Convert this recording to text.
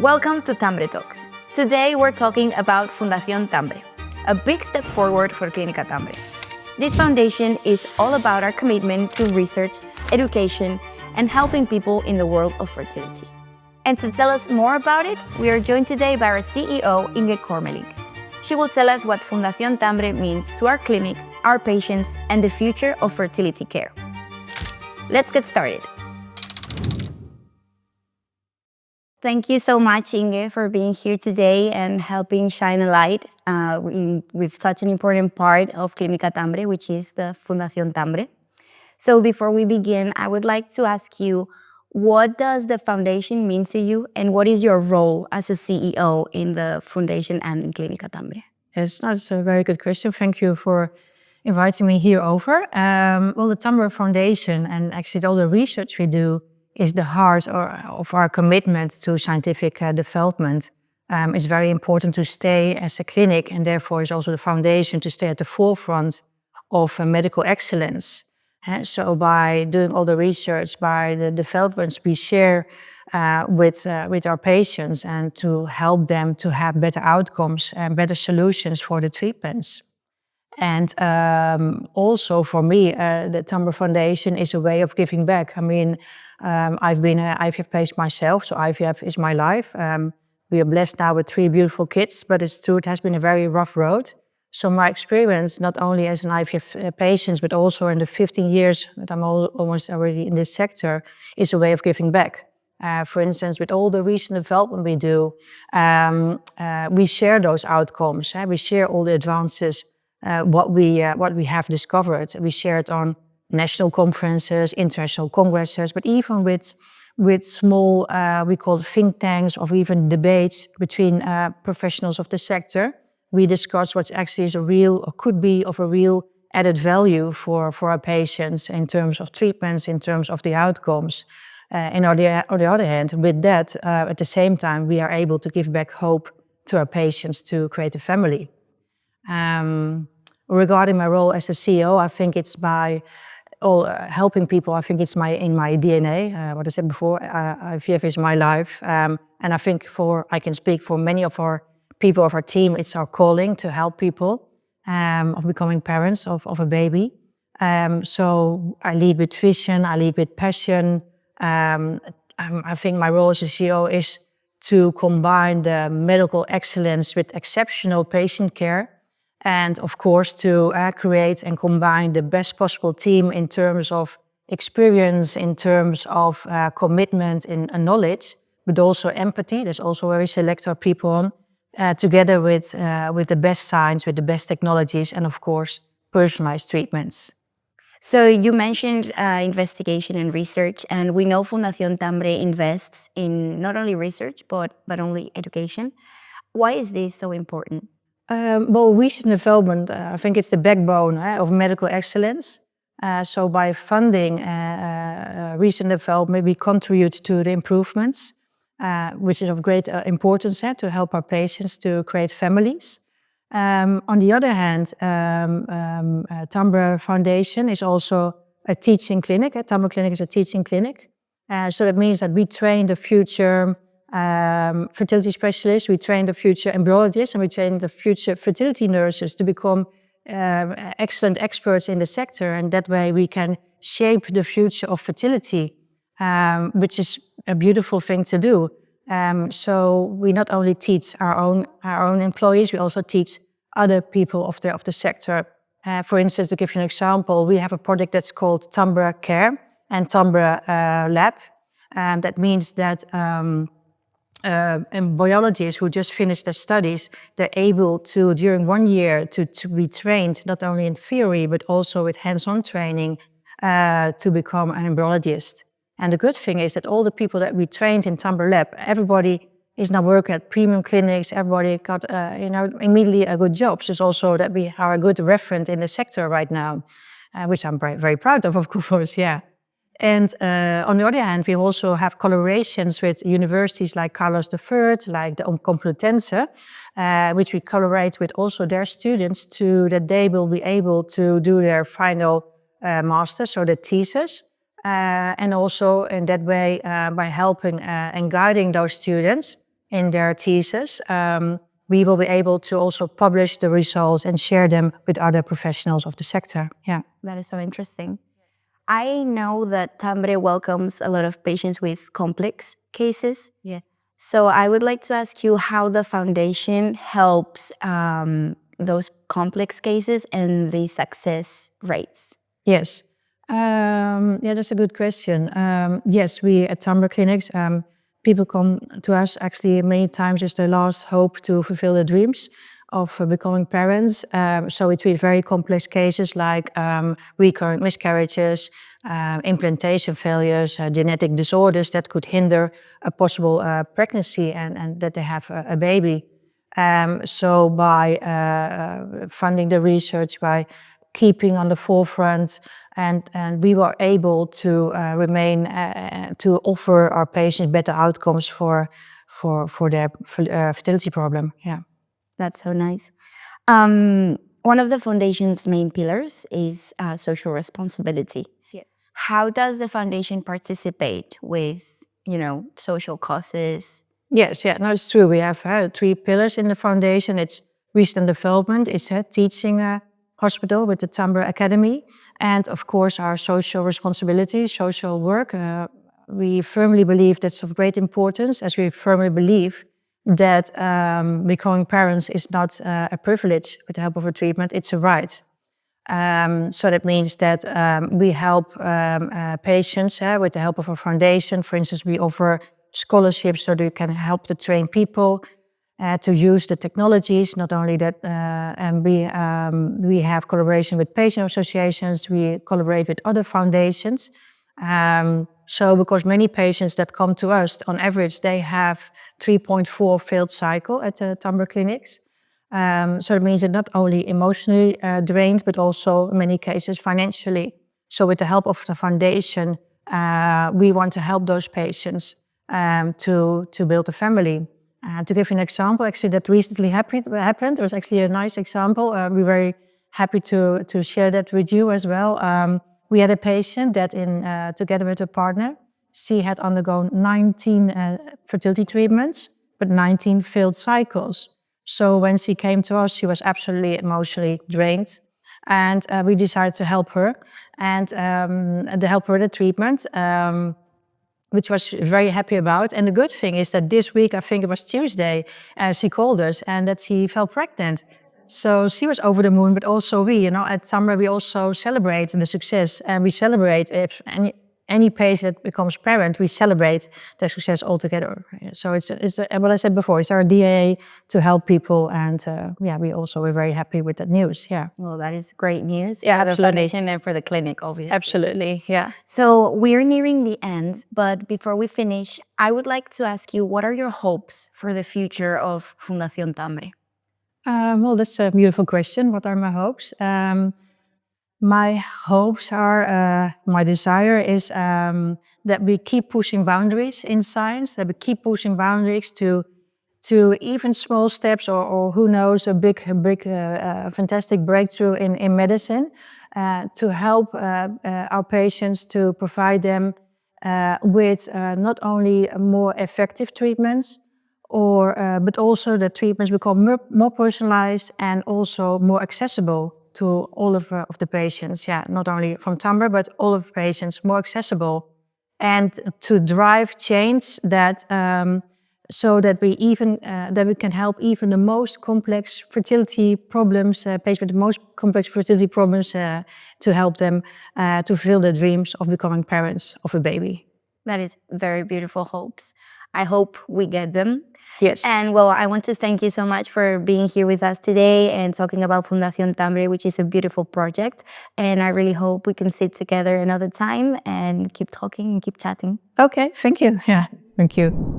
Welcome to Tambre Talks. Today we're talking about Fundación Tambre, a big step forward for Clínica Tambre. This foundation is all about our commitment to research, education, and helping people in the world of fertility. And to tell us more about it, we are joined today by our CEO, Inge Kormelink. She will tell us what Fundación Tambre means to our clinic, our patients, and the future of fertility care. Let's get started. Thank you so much, Inge, for being here today and helping shine a light with such an important part of Clínica Tambre, which is the Fundación Tambre. So before we begin, I would like to ask you, what does the foundation mean to you, and what is your role as a CEO in the foundation and in Clínica Tambre? Yes, that's a very good question. Thank you for inviting me here over. Well, the Tambre Foundation and actually all the research we do is the heart of our commitment to scientific development. It's very important to stay as a clinic, and therefore is also the foundation to stay at the forefront of medical excellence. So by doing all the research, by the developments we share with our patients, and to help them to have better outcomes and better solutions for the treatments. And also for me, the Tambre Foundation is a way of giving back. I mean, I've been an IVF patient myself, so IVF is my life. We are blessed now with 3 beautiful kids, but it's true, it has been a very rough road. So my experience, not only as an IVF patient, but also in the 15 years that I'm almost already in this sector, is a way of giving back. For instance, with all the recent development we do, we share those outcomes. We share all the advances, what we have discovered. We share it on national conferences, international congresses, but even with small, we call think tanks, or even debates between professionals of the sector. We discuss what actually is a real, or could be of a real added value for our patients in terms of treatments, in terms of the outcomes. And on the other hand, with that, at the same time, we are able to give back hope to our patients to create a family. Regarding my role as a CEO, I think it's by helping people. I think it's in my DNA. What I said before, IVF is my life. And I think I can speak for many of our people of our team, it's our calling to help people of becoming parents of a baby. So I lead with vision, I lead with passion. I think my role as a CEO is to combine the medical excellence with exceptional patient care. And of course, to create and combine the best possible team in terms of experience, in terms of commitment and knowledge, but also empathy. There's also where we select our people on, together with the best science, with the best technologies, and of course, personalized treatments. So you mentioned investigation and research, and we know Fundación Tambre invests in not only research, but only education. Why is this so important? Well, research and development, I think it's the backbone of medical excellence. So by funding research and development, we contribute to the improvements, which is of great importance to help our patients to create families. On the other hand, Tambre Foundation is also a teaching clinic. Tambre Clinic is a teaching clinic. So that means that we train the future fertility specialists, we train the future embryologists, and we train the future fertility nurses to become excellent experts in the sector. And that way we can shape the future of fertility, which is a beautiful thing to do. So we not only teach our own employees, we also teach other people of the sector. For instance, to give you an example, we have a project that's called Tambre Care and Tambre Lab. That means that biologists who just finished their studies, they're able to, during 1 year, to be trained not only in theory, but also with hands-on training to become an embryologist. And the good thing is that all the people that we trained in Tambre Lab, everybody is now working at premium clinics, everybody got immediately a good job. So it's also that we are a good reference in the sector right now, which I'm very, very proud of course, yeah. And on the other hand, we also have collaborations with universities like Carlos III, like the Complutense, which we collaborate with also their students that they will be able to do their final master's, so their thesis. And also in that way, by helping and guiding those students, in their thesis, we will be able to also publish the results and share them with other professionals of the sector. Yeah, that is so interesting. I know that Tambre welcomes a lot of patients with complex cases. yeah. So I would like to ask you how the foundation helps those complex cases and the success rates. Yes. Yeah, that's a good question. Yes, we at Tambre Clinics, people come to us actually many times as their last hope to fulfill their dreams of becoming parents. So we treat very complex cases like recurrent miscarriages, implantation failures, genetic disorders that could hinder a possible pregnancy and that they have a baby. So by funding the research, by keeping on the forefront, and we were able to remain to offer our patients better outcomes for their fertility problem. Yeah, that's so nice. One of the foundation's main pillars is social responsibility. yes. How does the foundation participate with, social causes? Yes, yeah, no, it's true. We have 3 pillars in the foundation. It's research and development, it's a teaching hospital with the Tambre Academy, and of course our social responsibility, social work. We firmly believe that's of great importance, as we firmly believe that becoming parents is not a privilege with the help of a treatment, it's a right. So that means that we help patients with the help of our foundation. For instance, we offer scholarships so that we can help to train people to use the technologies. Not only that, and we have collaboration with patient associations, we collaborate with other foundations. So because many patients that come to us, on average, they have 3.4 failed cycle at the Tambre clinics. So it means they're not only emotionally drained, but also in many cases financially. So with the help of the foundation, we want to help those patients to build a family. To give you an example, actually that recently happened. It was actually a nice example. We're very happy to share that with you as well. We had a patient that together with her partner, she had undergone 19 fertility treatments, but 19 failed cycles. So when she came to us, she was absolutely emotionally drained. And we decided to help her and to help her with the treatment, which was very happy about. And the good thing is that this week, I think it was Tuesday, she called us and that she fell pregnant. So she was over the moon, but also we, at Tambre, we also celebrate the success, and we celebrate if any patient that becomes parent, we celebrate their success altogether. So it's what I said before, it's our DNA to help people, and we're very happy with that news. Yeah. Well, that is great news. Yeah, for the absolutely. foundation and for the clinic, obviously. Absolutely, yeah. So we're nearing the end, but before we finish, I would like to ask you, what are your hopes for the future of Fundación Tambre? Well, that's a beautiful question. What are my hopes? My hopes are, my desire is that we keep pushing boundaries in science, that we keep pushing boundaries to even small steps, or who knows, a big fantastic breakthrough in medicine, to help our patients, to provide them with not only more effective treatments, but also the treatments become more personalized and also more accessible to all of the patients. Yeah, not only from Tambre, but all of the patients, more accessible, and to drive change that so that we can help even the most complex fertility problems, patients with the most complex fertility problems, to help them to fulfill their dreams of becoming parents of a baby. That is very beautiful hopes. I hope we get them. Yes. And well, I want to thank you so much for being here with us today and talking about Fundación Tambre, which is a beautiful project. And I really hope we can sit together another time and keep talking and keep chatting. Okay, thank you. Yeah, thank you.